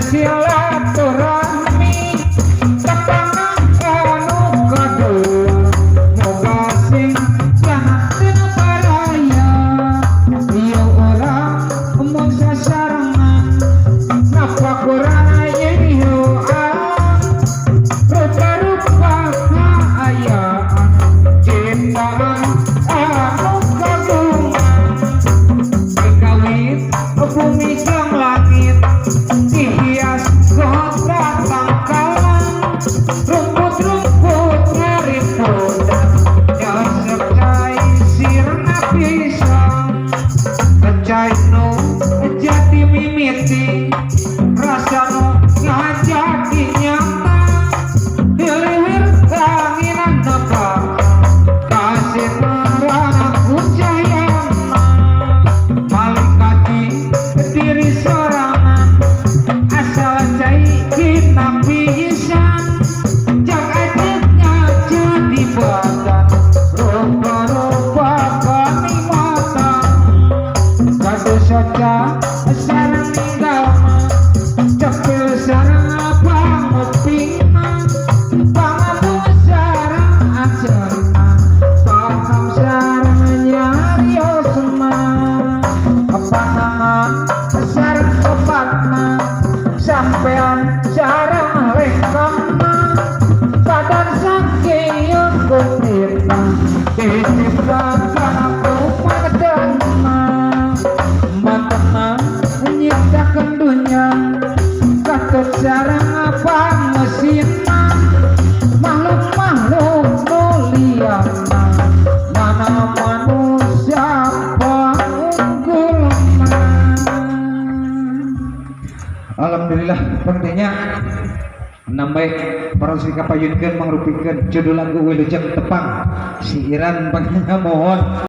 silaturahmi tepangan anu kadua moga sing jahatin baraya ieu urang mun sasarengan napa kurang ieu rupa-rupa kaayaan ciptaan anu kagungan dikawit bumi jeung langit dihias kota tangkalan rumput-rumput ngaripudan nyosok cai sirna pisang kecai nu jadi mimiti rasa nu ngajadi nyata diliwir kanginan nebak kasih nerang kucayana malikati diri sorangan asal cai kita pisan jak ajitnya jadi badan rupa-rupa kanikmatan kado soca sareng ninggalna cepil sareng pangupingna pangadu sareng acerna paham sareng nyariosna kepanangan sareng kepatna sampean sareng lengkapna badan saking kumitna diciptakan kumadana mantena nyiptakeun dunya katut sareng pangesina makhluk-makhluk muliana mana manusia pangunggulna. Alhamdulillah pentingnya nambah para sika payunkeun mangrupikeun judul lagu wilujeng tepang si Iran pangnya mohon